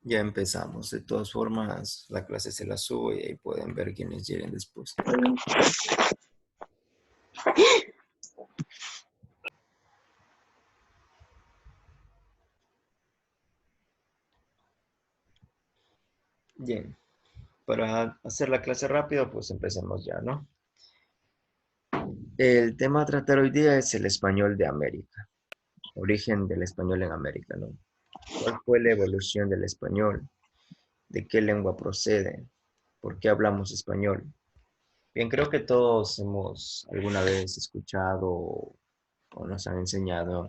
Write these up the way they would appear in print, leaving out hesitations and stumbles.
Ya empezamos. De todas formas, la clase se la subo y ahí pueden ver quienes lleguen después. Bien, para hacer la clase rápido, pues empecemos ya, ¿no? El tema a tratar hoy día es el español de América, origen del español en América, ¿no? ¿Cuál fue la evolución del español? ¿De qué lengua procede? ¿Por qué hablamos español? Bien, creo que todos hemos alguna vez escuchado o nos han enseñado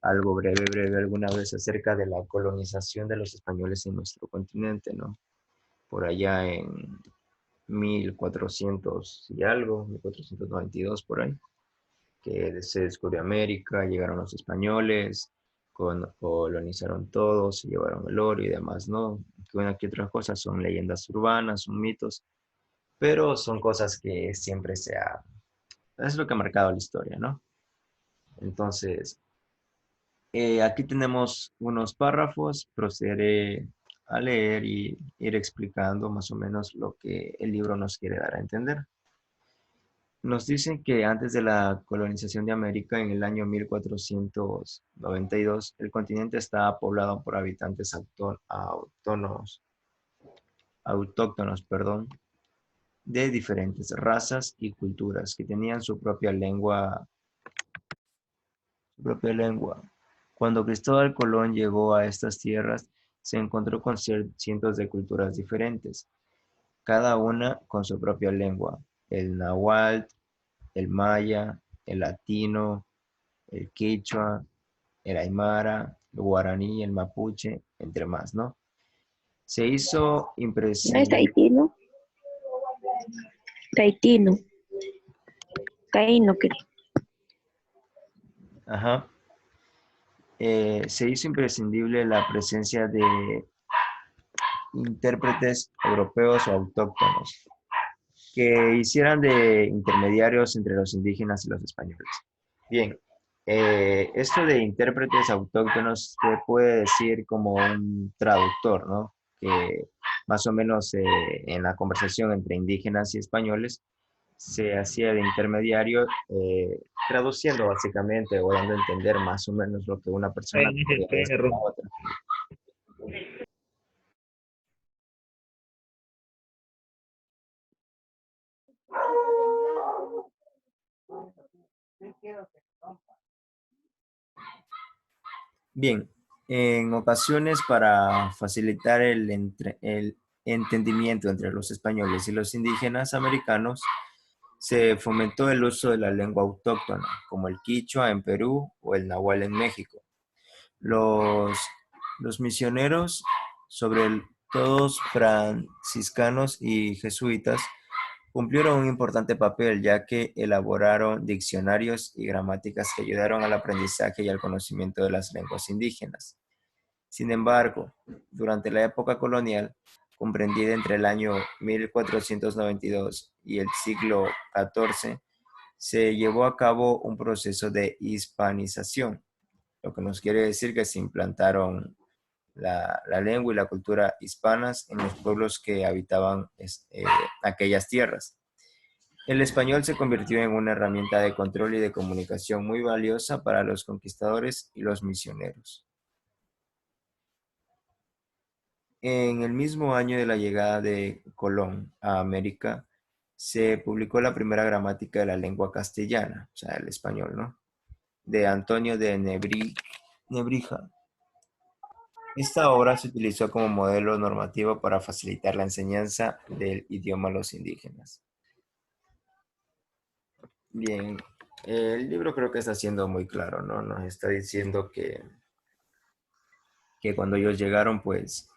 algo breve alguna vez acerca de la colonización de los españoles en nuestro continente, ¿no? Por allá en 1400 y algo, 1492 por ahí, que se descubrió América, llegaron los españoles, colonizaron todo, se llevaron el oro y demás, ¿no? Que una que otras cosas son leyendas urbanas, son mitos, pero son cosas que siempre es lo que ha marcado la historia, ¿no? Entonces, aquí tenemos unos párrafos, procederé a leer y ir explicando más o menos lo que el libro nos quiere dar a entender. Nos dicen que antes de la colonización de América, en el año 1492, el continente estaba poblado por habitantes autóctonos, perdón, de diferentes razas y culturas que tenían su propia lengua. Cuando Cristóbal Colón llegó a estas tierras, se encontró con cientos de culturas diferentes, cada una con su propia lengua: el náhuatl, el maya, el latino, el quechua, el aymara, el guaraní, el mapuche, entre más, ¿no? Se hizo ¿No es imprescindible. taitino? Taitino. Taíno, creo. Ajá. Se hizo imprescindible la presencia de intérpretes europeos o autóctonos que hicieran de intermediarios entre los indígenas y los españoles. Bien, esto de intérpretes autóctonos se puede decir como un traductor, ¿no? Que más o menos en la conversación entre indígenas y españoles se hacía de intermediario, traduciendo básicamente o dando a entender más o menos lo que una persona Ahí es el podía decir a perro. otra. Bien, en ocasiones para facilitar el entendimiento entre los españoles y los indígenas americanos, se fomentó el uso de la lengua autóctona, como el quichua en Perú o el nahual en México. Los, los misioneros, todos franciscanos y jesuitas, cumplieron un importante papel, ya que elaboraron diccionarios y gramáticas que ayudaron al aprendizaje y al conocimiento de las lenguas indígenas. Sin embargo, durante la época colonial, comprendida entre el año 1492 y el siglo XIV, se llevó a cabo un proceso de hispanización, lo que nos quiere decir que se implantaron la lengua y la cultura hispanas en los pueblos que habitaban aquellas tierras. El español se convirtió en una herramienta de control y de comunicación muy valiosa para los conquistadores y los misioneros. En el mismo año de la llegada de Colón a América, se publicó la primera gramática de la lengua castellana, o sea, el español, ¿no? De Antonio de Nebrija. Esta obra se utilizó como modelo normativo para facilitar la enseñanza del idioma a los indígenas. Bien, el libro creo que está siendo muy claro, ¿no? Nos está diciendo que cuando ellos llegaron, pues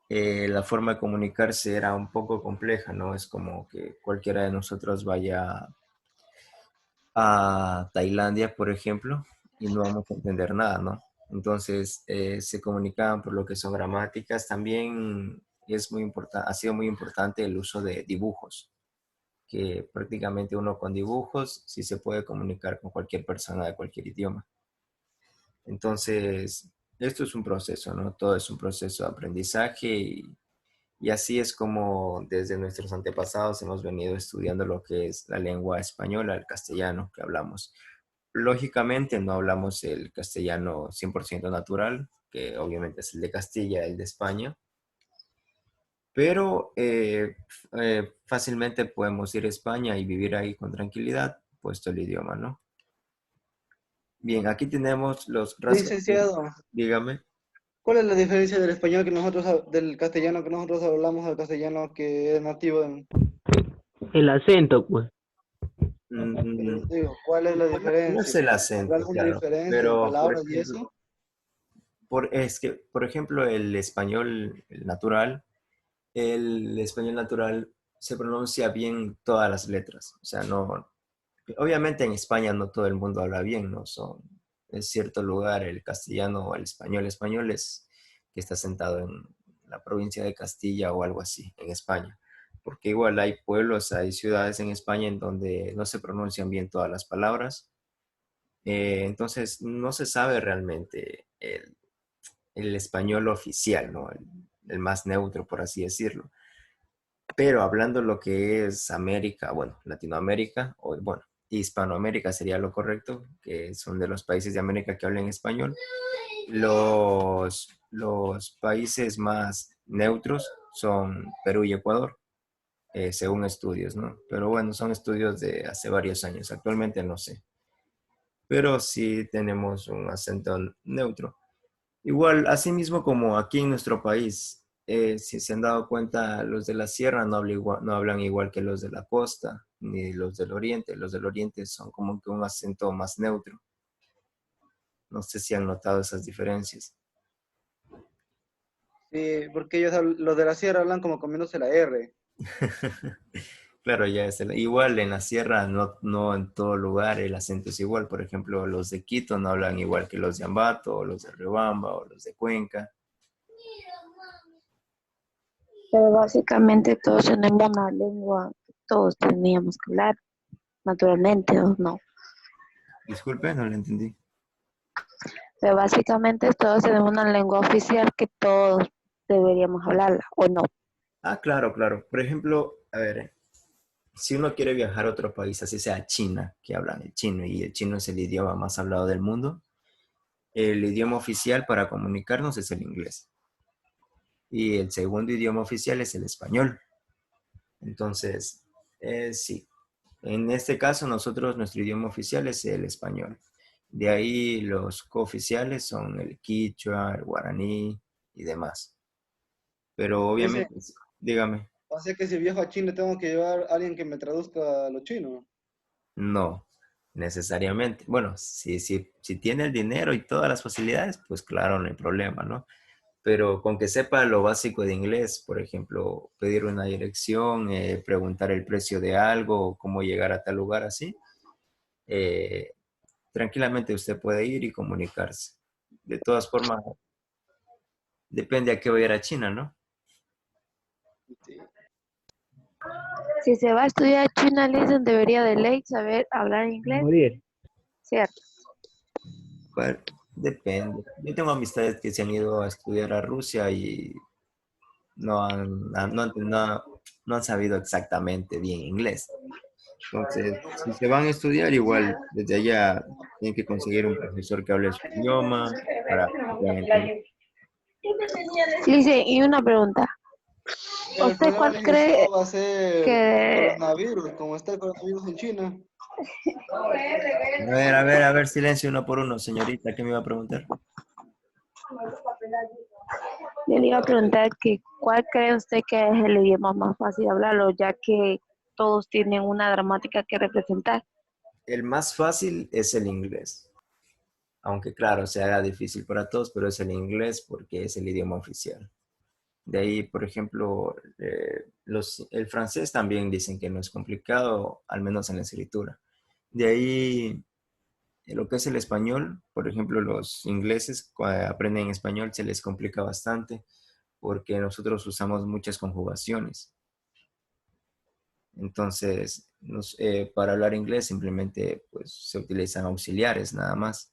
la forma de comunicarse era un poco compleja, ¿no? Es como que cualquiera de nosotros vaya a Tailandia, por ejemplo, y no vamos a entender nada, ¿no? Entonces, se comunicaban por lo que son gramáticas. También ha sido muy importante el uso de dibujos, que prácticamente uno con dibujos sí se puede comunicar con cualquier persona de cualquier idioma. Entonces, esto es un proceso, ¿no? Todo es un proceso de aprendizaje y así es como desde nuestros antepasados hemos venido estudiando lo que es la lengua española, el castellano que hablamos. Lógicamente no hablamos el castellano 100% natural, que obviamente es el de Castilla, el de España, pero fácilmente podemos ir a España y vivir ahí con tranquilidad, puesto el idioma, ¿no? Bien, aquí tenemos los rasgos. Licenciado, Dígame. ¿cuál es la diferencia del español que nosotros, del castellano que nosotros hablamos al castellano que es nativo en, El acento, pues. Mm, digo, ¿cuál es la no es diferencia? el ¿Habrá acento, alguna claro, diferencia en pero palabras y eso? es que, por ejemplo, el español natural, el español natural se pronuncia bien todas las letras. O sea, no, obviamente en España no todo el mundo habla bien, ¿no? En cierto lugar el castellano o el español es que está sentado en la provincia de Castilla o algo así, en España. Porque igual hay pueblos, hay ciudades en España en donde no se pronuncian bien todas las palabras. Entonces no se sabe realmente el español oficial, ¿no? El más neutro, por así decirlo. Pero hablando lo que es América, bueno, Latinoamérica, o bueno, Hispanoamérica sería lo correcto, que son de los países de América que hablan español, los países más neutros son Perú y Ecuador, según estudios, ¿no? Pero bueno, son estudios de hace varios años, actualmente no sé. Pero sí tenemos un acento neutro. Igual, así mismo como aquí en nuestro país, si se han dado cuenta, los de la sierra no hablan igual que los de la costa, ni los del oriente. Los del oriente son como que un acento más neutro. No sé si han notado esas diferencias. Sí, porque ellos, los de la sierra hablan como comiéndose la R. Claro, ya es igual en la sierra, no en todo lugar el acento es igual. Por ejemplo, los de Quito no hablan igual que los de Ambato, o los de Riobamba, o los de Cuenca. Pero básicamente todos tenemos una lengua que todos teníamos que hablar, naturalmente, ¿o no? Disculpe, no lo entendí. Pero básicamente todos tenemos una lengua oficial que todos deberíamos hablarla, ¿o no? Ah, claro, claro. Por ejemplo, a ver, si uno quiere viajar a otro país, así sea China, que hablan el chino, y el chino es el idioma más hablado del mundo, el idioma oficial para comunicarnos es el inglés. Y el segundo idioma oficial es el español. Entonces, sí, en este caso nosotros, nuestro idioma oficial es el español. De ahí los cooficiales son el quichua, el guaraní y demás. Pero Dice, obviamente, dígame. o sea que si viajo a Chile tengo que llevar a alguien que me traduzca lo chino. No, necesariamente. Bueno, si tiene el dinero y todas las facilidades, pues claro, no hay problema, ¿no? Pero con que sepa lo básico de inglés, por ejemplo, pedir una dirección, preguntar el precio de algo, o cómo llegar a tal lugar así, eh, tranquilamente usted puede ir y comunicarse. De todas formas, depende a qué va a ir a China, ¿no? Sí. Si se va a estudiar China, Listen debería de ley saber hablar inglés, Morir. ¿cierto? Pues, depende. Yo tengo amistades que se han ido a estudiar a Rusia y no no han sabido exactamente bien inglés. Entonces, si se van a estudiar, igual desde allá tienen que conseguir un profesor que hable su idioma para que puedan entender. Listen, y una pregunta. Pero el ¿Usted problema, cuál cree licenciado, va a ser el que... coronavirus, como está el coronavirus en China. A ver, silencio uno por uno, señorita, ¿qué me iba a preguntar? Yo le iba a preguntar que cuál cree usted que es el idioma más fácil de hablarlo, ya que todos tienen una dramática que representar. El más fácil es el inglés, aunque claro, se haga difícil para todos, pero es el inglés porque es el idioma oficial. De ahí, por ejemplo, el francés también dicen que no es complicado, al menos en la escritura. De ahí, lo que es el español, por ejemplo, los ingleses cuando aprenden español se les complica bastante porque nosotros usamos muchas conjugaciones. Entonces, para hablar inglés simplemente pues, se utilizan auxiliares nada más.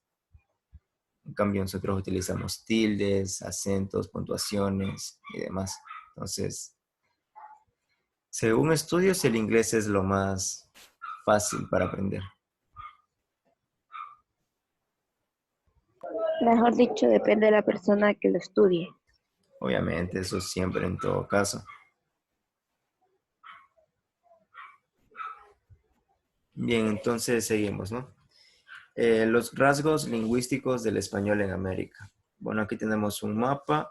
En cambio, nosotros utilizamos tildes, acentos, puntuaciones y demás. Entonces, según estudios, el inglés es lo más fácil para aprender. Mejor dicho, depende de la persona que lo estudie. Obviamente, eso siempre en todo caso. Bien, entonces seguimos, ¿no? Los rasgos lingüísticos del español en América. Bueno, aquí tenemos un mapa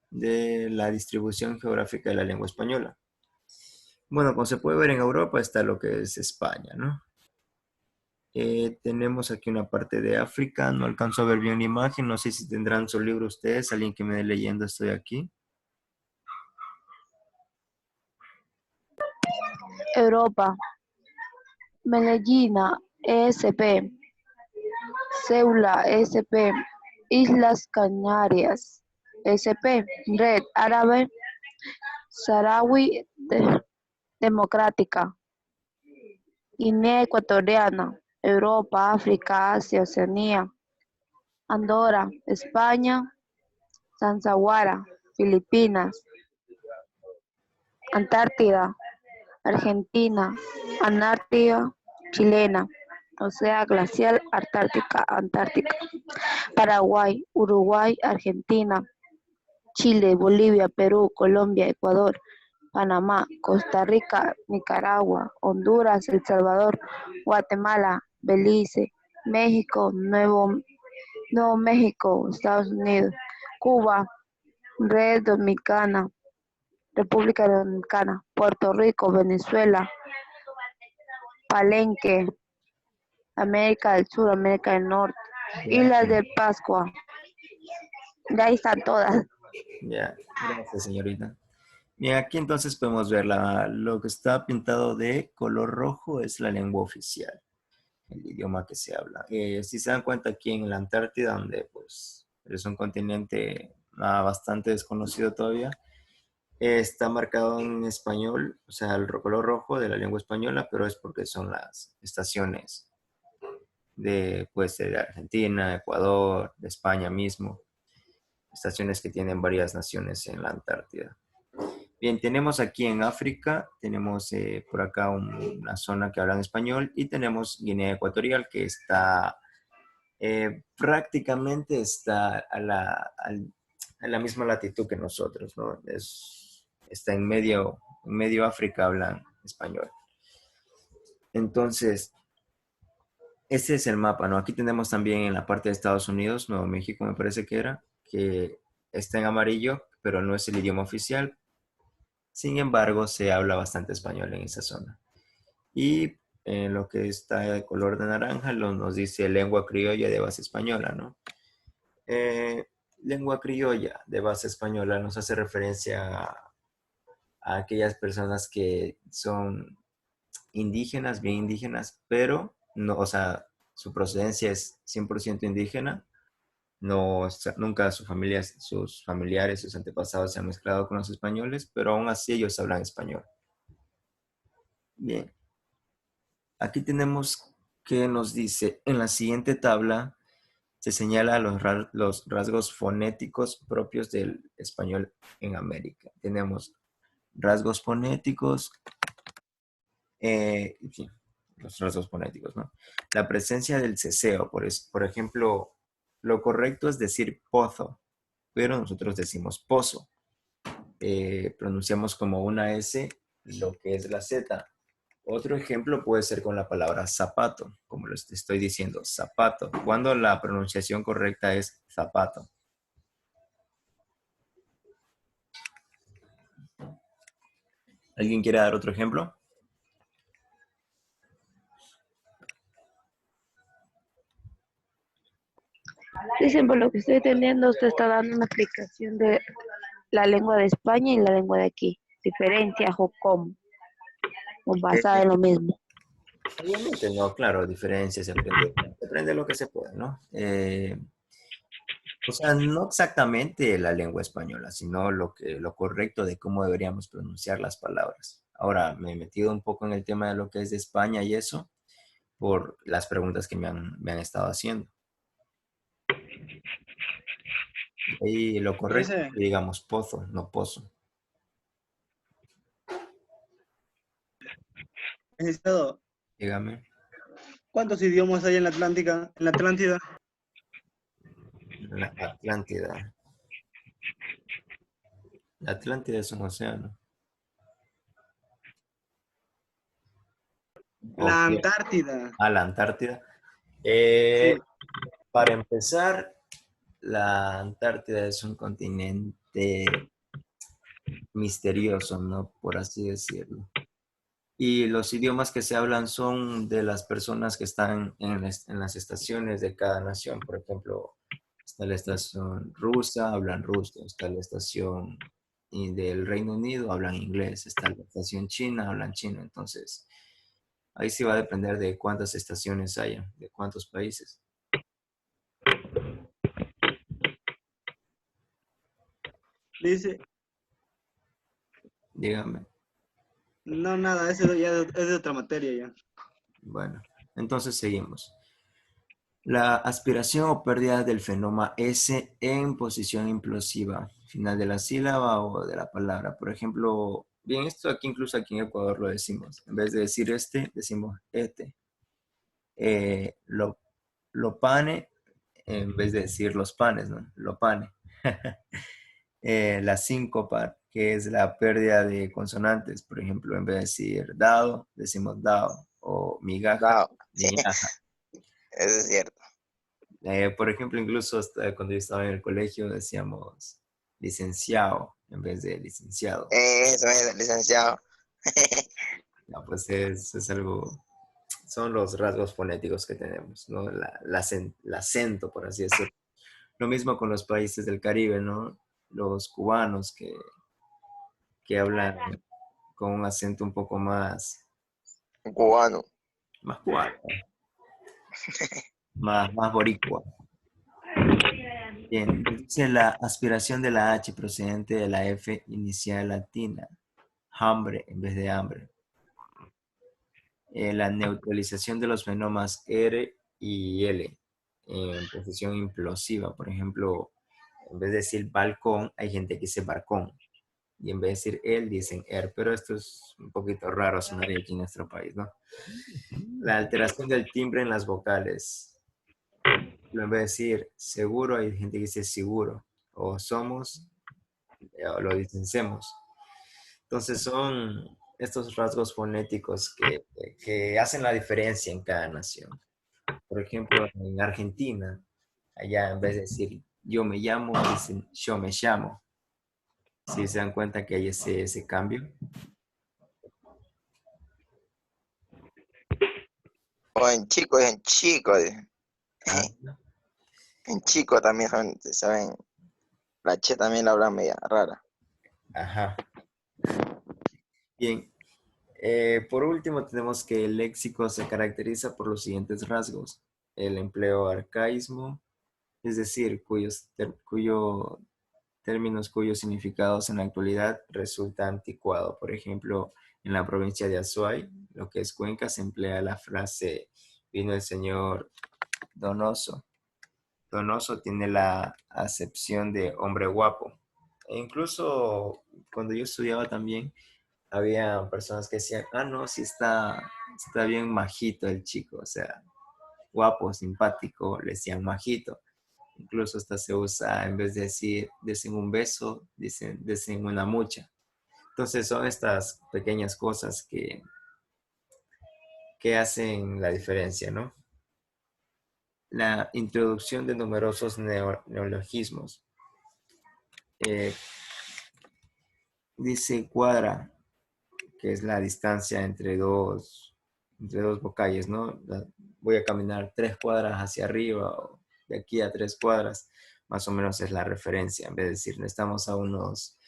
de la distribución geográfica de la lengua española. Bueno, como se puede ver en Europa está lo que es España, ¿no? Tenemos aquí una parte de África, no alcanzo a ver bien la imagen, no sé si tendrán su libro ustedes, alguien que me dé leyendo, estoy aquí. Europa, Medellín, ESP, Seula, ESP, Islas Canarias, ESP, Red Árabe, Saharaui Democrática, Guinea Ecuatoriana, Europa, África, Asia, Oceanía, Andorra, España, Zanzawara, Filipinas, Antártida, Argentina, Antártida chilena, o sea, glacial Antártica, Paraguay, Uruguay, Argentina, Chile, Bolivia, Perú, Colombia, Ecuador, Panamá, Costa Rica, Nicaragua, Honduras, El Salvador, Guatemala, Belice, México, Nuevo México, Estados Unidos, Cuba, Red Dominicana, República Dominicana, Puerto Rico, Venezuela, Palenque, América del Sur, América del Norte, Islas de Pascua. Ya ahí están todas. Ya, gracias, señorita. Bien, aquí entonces podemos ver lo que está pintado de color rojo es la lengua oficial, el idioma que se habla. Si se dan cuenta aquí en la Antártida, donde pues es un continente bastante desconocido todavía, está marcado en español, o sea, el color rojo de la lengua española, pero es porque son las estaciones de, pues, de Argentina, Ecuador, de España mismo, estaciones que tienen varias naciones en la Antártida. Bien, tenemos aquí en África, tenemos por acá una zona que habla en español y tenemos Guinea Ecuatorial que está prácticamente está a la misma latitud que nosotros, ¿no? Está en medio África, hablan español. Entonces, ese es el mapa, ¿no? Aquí tenemos también en la parte de Estados Unidos, Nuevo México me parece que era, que está en amarillo, pero no es el idioma oficial. Sin embargo, se habla bastante español en esa zona. Y en lo que está de color de naranja nos dice lengua criolla de base española, ¿no? Lengua criolla de base española nos hace referencia a aquellas personas que son indígenas, bien indígenas, pero no, o sea, su procedencia es 100% indígena. No, nunca sus familiares, sus antepasados se han mezclado con los españoles, pero aún así ellos hablan español. Bien, aquí tenemos que nos dice, en la siguiente tabla se señala los rasgos fonéticos propios del español en América. Tenemos rasgos fonéticos, sí, los rasgos fonéticos, ¿no? La presencia del ceseo, por ejemplo, lo correcto es decir pozo, pero nosotros decimos pozo. Pronunciamos como una S lo que es la Z. Otro ejemplo puede ser con la palabra zapato, como les estoy diciendo, zapato, cuando la pronunciación correcta es zapato. ¿Alguien quiere dar otro ejemplo? Dicen, por lo que estoy entendiendo, usted está dando una explicación de la lengua de España y la lengua de aquí. Diferencias o cómo, o basada en lo mismo. Obviamente no, claro, diferencias, se aprende lo que se puede, ¿no? O sea, no exactamente la lengua española, sino lo correcto de cómo deberíamos pronunciar las palabras. Ahora, me he metido un poco en el tema de lo que es de España y eso, por las preguntas que me han estado haciendo. Ahí lo correcto, Dice, digamos pozo, no pozo. licenciado, Dígame. ¿cuántos idiomas hay en la Atlántica, en la Atlántida? La Atlántida. La Atlántida es un océano. La Ok. Antártida. A la Antártida. Sí. Para empezar, la Antártida es un continente misterioso, ¿no? Por así decirlo. Y los idiomas que se hablan son de las personas que están en las estaciones de cada nación. Por ejemplo, está la estación rusa, hablan ruso. Está la estación del Reino Unido, hablan inglés. Está la estación china, hablan chino. Entonces, ahí sí va a depender de cuántas estaciones haya, de cuántos países. Dice, Dígame. no, nada, eso ya es de otra materia ya. Bueno, entonces seguimos. La aspiración o pérdida del fenoma S en posición implosiva, final de la sílaba o de la palabra. Por ejemplo, bien, esto aquí incluso aquí en Ecuador lo decimos. En vez de decir este, decimos este. Lo pane, en vez de decir los panes, ¿no? Lo pane. La síncopa, que es la pérdida de consonantes. Por ejemplo, en vez de decir dado, decimos dado. O migaja, No, sí, migaja. eso es cierto. Por ejemplo, incluso hasta cuando yo estaba en el colegio decíamos licenciado en vez de licenciado. Eso es, licenciado. Ya, pues es algo, son los rasgos fonéticos que tenemos, ¿no? El acento, por así decirlo. Lo mismo con los países del Caribe, ¿no? Los cubanos que hablan con un acento un poco Un cubano. más cubano, más boricua. Bien, dice la aspiración de la H procedente de la F inicial latina, hambre en vez de hambre. La neutralización de los fenomas R y L en posición implosiva. Por ejemplo, en vez de decir balcón, hay gente que dice barcón. Y en vez de decir él, dicen er. Pero esto es un poquito raro sonaría aquí en nuestro país, ¿no? La alteración del timbre en las vocales. En vez de decir seguro, hay gente que dice seguro. O somos, o lo dicen semos. Entonces son estos rasgos fonéticos que hacen la diferencia en cada nación. Por ejemplo, en Argentina, allá en vez de decir yo me llamo, dicen yo me llamo. Si se dan cuenta que hay ese cambio. O en chico, es en chico. Ah, En chico también son, saben, la che también la hablan media rara. ajá. Bien. Por último, tenemos que el léxico se caracteriza por los siguientes rasgos. El empleo arcaísmo, es decir, términos cuyos significados en la actualidad resulta anticuado. Por ejemplo, en la provincia de Azuay, lo que es Cuenca, se emplea la frase vino el señor Donoso. Donoso tiene la acepción de hombre guapo. E incluso cuando yo estudiaba también, había personas que decían, ah, no, sí está bien majito el chico, o sea, guapo, simpático, le decían majito. Incluso hasta se usa, en vez de decir, dicen un beso, dicen una mucha. Entonces son estas pequeñas cosas que hacen la diferencia, ¿no? La introducción de numerosos neologismos. Eh, dice cuadra, que es la distancia entre dos vocales, ¿no? Voy a caminar 3 cuadras hacia arriba o de aquí a 3 cuadras, más o menos es la referencia. En vez de decir, estamos a unos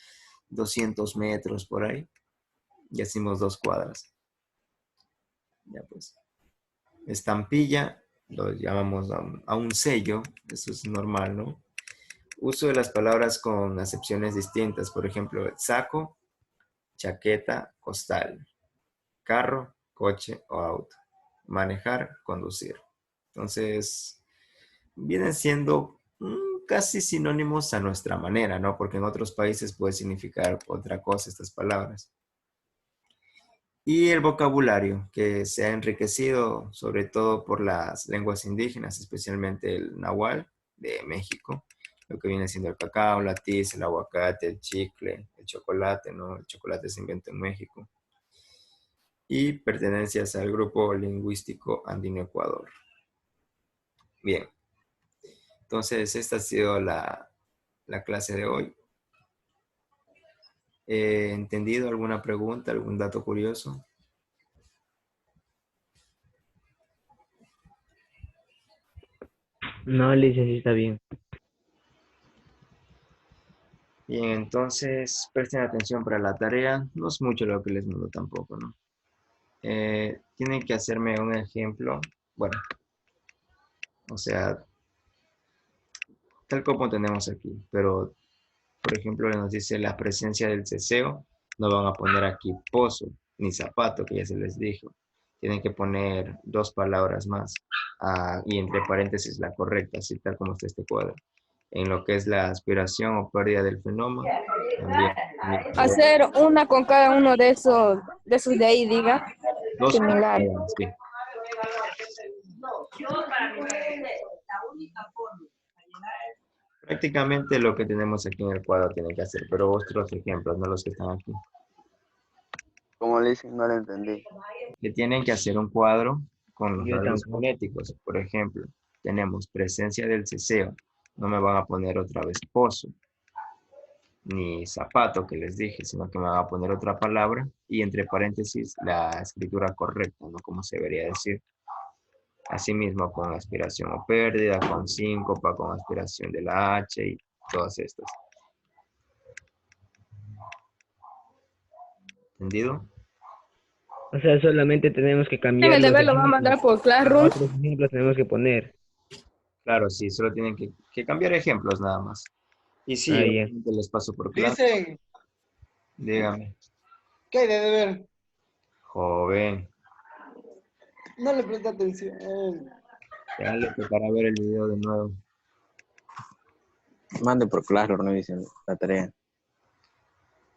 200 metros por ahí, y decimos 2 cuadras. Ya pues. Estampilla, lo llamamos a un sello, eso es normal, ¿no? Uso de las palabras con acepciones distintas, por ejemplo, saco, chaqueta, costal, carro, coche o auto, manejar, conducir. Entonces, vienen siendo casi sinónimos a nuestra manera, ¿no? Porque en otros países puede significar otra cosa estas palabras. Y el vocabulario, que se ha enriquecido sobre todo por las lenguas indígenas, especialmente el náhuatl de México, lo que viene siendo el cacao, la tiza, el aguacate, el chicle, el chocolate, ¿no? El chocolate se inventó en México. Y pertenencias al grupo lingüístico andino-ecuador. Bien, entonces esta ha sido la clase de hoy. ¿Entendido alguna pregunta, algún dato curioso? No, licencia, sí está bien. Bien, entonces presten atención para la tarea. No es mucho lo que les mando tampoco, ¿no? Tienen que hacerme un ejemplo. Bueno, o sea, tal como tenemos aquí. Pero, por ejemplo, nos dice la presencia del ceseo. No van a poner aquí pozo ni zapato, que ya se les dijo. Tienen que poner dos palabras más. Y entre paréntesis la correcta, así tal como está este cuadro. En lo que es la aspiración o pérdida del fenómeno, también Hacer una con cada uno de esos de ahí, diga. dos Similar. palabras, sí. Prácticamente lo que tenemos aquí en el cuadro tiene que hacer, pero otros ejemplos, no los que están aquí. ¿Cómo le dicen? No le entendí. Que tienen que hacer un cuadro con los Yo rasgos tampoco. fonéticos. Por ejemplo, tenemos presencia del ceseo. No me van a poner otra vez pozo, ni zapato que les dije, sino que me van a poner otra palabra y entre paréntesis la escritura correcta, ¿no? Como se debería decir. Asimismo con aspiración o pérdida, con síncopa, con aspiración de la H y todas estas. ¿Entendido? O sea, solamente tenemos que En cambiar el los deber lo va a ejemplos. mandar por A Classroom. otros ejemplos tenemos que poner. Claro, sí, solo tienen que cambiar ejemplos nada más. Y sí, Ah, ya. obviamente les paso por clase. Dicen, Dígame, ¿qué hay de deber? joven, No le presta atención. ya le tocará ver el video de nuevo. Mande por Classroom, no dicen la tarea.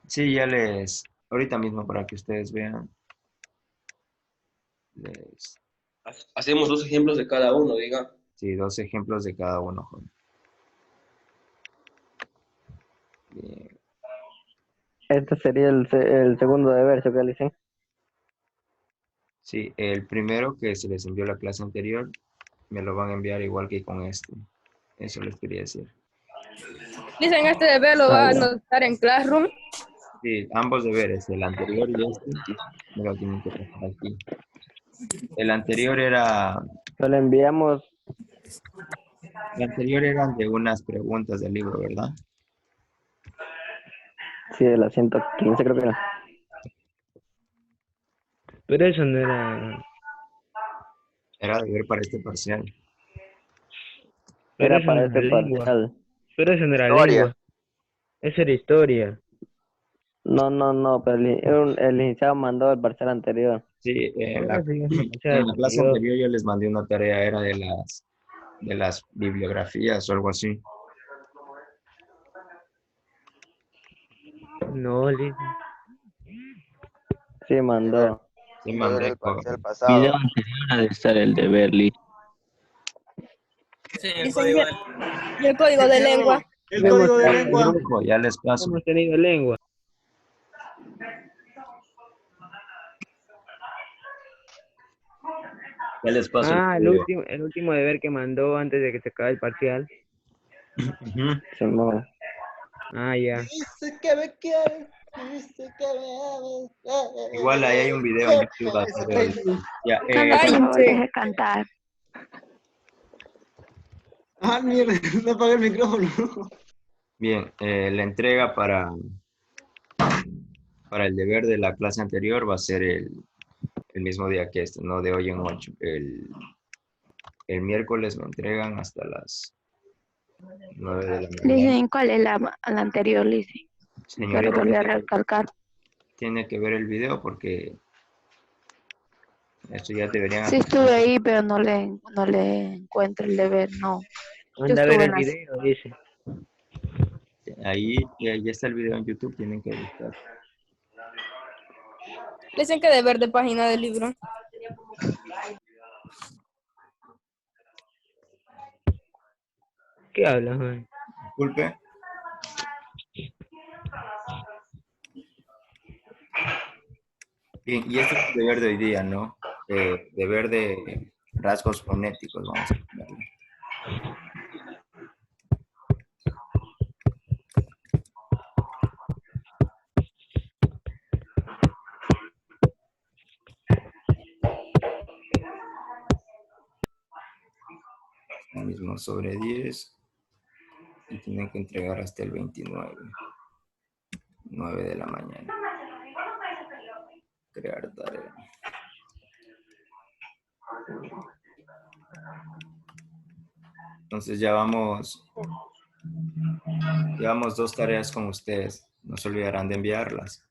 Sí, ahorita mismo para que ustedes vean, les, Hacemos 2 ejemplos de cada uno, diga. sí, 2 ejemplos de cada uno, joven. Bien. Este sería el segundo deber, ¿sí que le dicen? Sí, el primero que se les envió la clase anterior, me lo van a enviar igual que con este. Eso les quería decir. Dicen este deber lo va a anotar en Classroom. Sí, ambos deberes, el anterior y este, me lo tienen que pasar aquí. El anterior era, Lo le enviamos, el anterior eran de unas preguntas del libro, ¿verdad? sí, de la 115 creo que era. Pero eso no era. Era deber para este parcial. Pero Era eso no para era este lengua. parcial. Pero eso no era Historia. lengua. Eso era historia. No, pero el licenciado mandó el parcial anterior. Sí, en Por la, eso yo se en la clase anterior. anterior yo les mandé una tarea, era de las bibliografías o algo así. No, Liz. Sí, mandó. Sí, Era mandé. el parcial Video pasado. anterior ha de estar el deber, Liz. Dicen y el código de lengua. El código de lengua. Dibujo, ya les paso. Hemos tenido lengua. Ya les paso. Ah, el video. el último deber que mandó antes de que se acabe el parcial. Ujú. Simón. Ah, ya. Dice que me quiere. Dice que me ama. Igual ahí hay un video en YouTube. Ya, Carlos, por favor, Cállense. deje cantar. Ah, mierda, no apagué el micrófono. bien, la entrega para el deber de la clase anterior va a ser el mismo día que este, no de hoy en 8. El miércoles me entregan hasta las 9 de la mañana. Dicen, ¿cuál es la anterior, Lizzy? Para Señorita, volver a recalcar. tiene que ver el video porque esto ya deberían Sí estuve ahí, pero no le encuentro el deber, no. Anda a ver estuve el en las... video, dice. Ahí ya está el video en YouTube, tienen que buscar. Dicen que deber de página del libro. ¿Qué hablas, man? Disculpe. Bien, y este es el deber de hoy día, ¿no? Deber de rasgos fonéticos, vamos a ponerle. Lo mismo sobre 10 y tienen que entregar hasta el 29, 9 de la mañana. Crear tarea. Entonces llevamos 2 tareas con ustedes. No se olvidarán de enviarlas.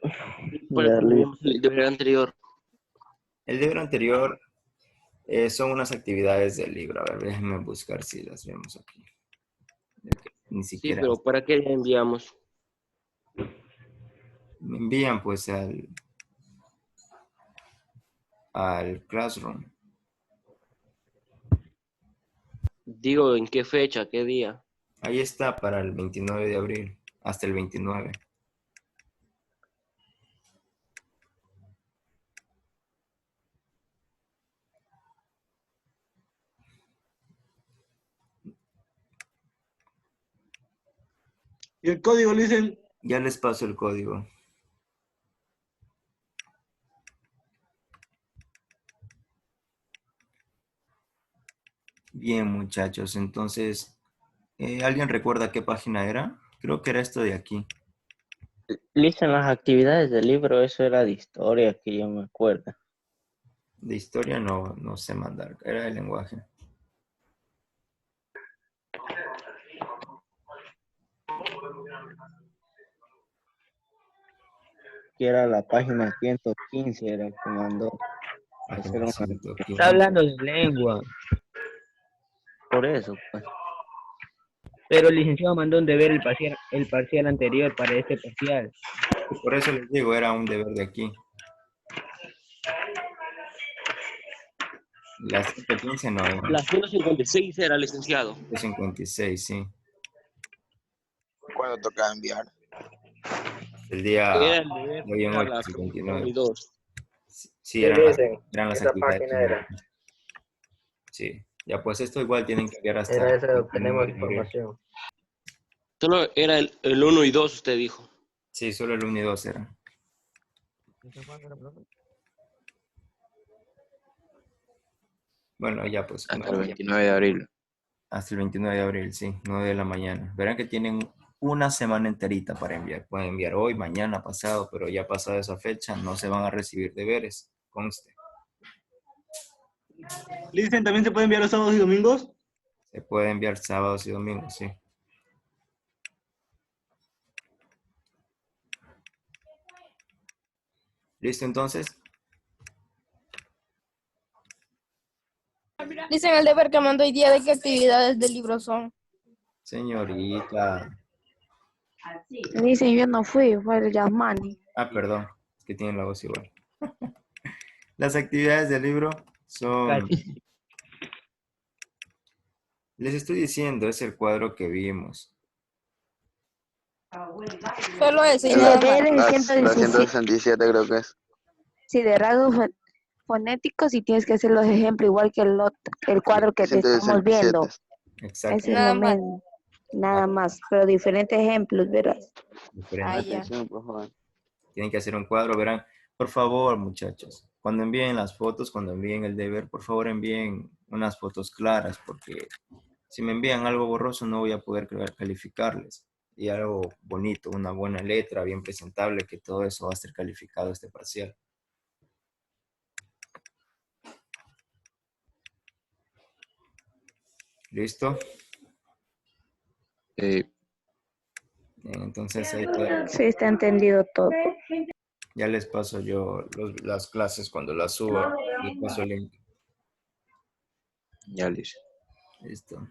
Ya, Luis. El deber anterior. El deber anterior son unas actividades del libro. A ver, déjenme buscar si las vemos aquí. Ni Sí, siquiera pero ¿para qué le enviamos? me envían pues al Classroom. Digo, ¿en qué fecha? ¿Qué día? Ahí está para el 29 de abril, hasta el 29. Y el código le dicen, Ya les paso el código. Bien, muchachos, entonces, ¿alguien recuerda qué página era? Creo que era esto de aquí. Listo, en las actividades del libro, eso era de historia, que yo me acuerdo. De historia no sé mandar, era de lenguaje. Que era la página 115, era el que mandó. Esa era Página una- 115. Está hablando de lengua. Por eso, pues. Pero el licenciado mandó un deber el parcial anterior para este parcial. Por eso les digo, era un deber de aquí. La 115 no era. La 156 era, licenciado. 156, sí. ¿Cuándo toca enviar? El día Era el deber de hoy en para 8, las el 1 29. y 2. Sí, eran las esa actividades. página era. Sí, ya pues esto igual tienen que enviar hasta Era esa el de 29 obtenemos de abril. información. Solo era el 1 y 2, usted dijo. Sí, solo el 1 y 2 eran. Bueno, ya pues. Hasta el 29 de abril. Hasta el 29 de abril, sí, 9 de la mañana. Verán que tienen una semana enterita para enviar. Pueden enviar hoy, mañana, pasado, pero ya pasada esa fecha no se van a recibir deberes. Conste. le dicen también se puede enviar los sábados y domingos. Se puede enviar sábados y domingos, sí. ¿Listo entonces? Dicen el deber que mandó hoy día de qué actividades del libro son. Señorita. Me dicen, yo no fui, fue el Yasmani. Ah, perdón, es que tienen la voz igual. Las actividades del libro son... Casi. Les estoy diciendo, es el cuadro que vimos. Solo ese y El nada deber más. es el La 117. 167 creo que es. Sí, de rasgos fonéticos y tienes que hacer los ejemplos igual que el cuadro que te estamos 167. viendo. Exacto. Eso es Nada lo más. mismo. Nada más, pero diferentes ejemplos, verás. Diferente. Ah, ya. Atención, por favor. Tienen que hacer un cuadro, verán. Por favor, muchachos, cuando envíen las fotos, cuando envíen el deber, por favor envíen unas fotos claras, porque si me envían algo borroso no voy a poder calificarles. Y algo bonito, una buena letra, bien presentable, que todo eso va a ser calificado este parcial. ¿Listo? Bien, entonces ahí Sí, está entendido todo. ya les paso yo las clases cuando las suba. Les paso el link. Ya, listo. Listo.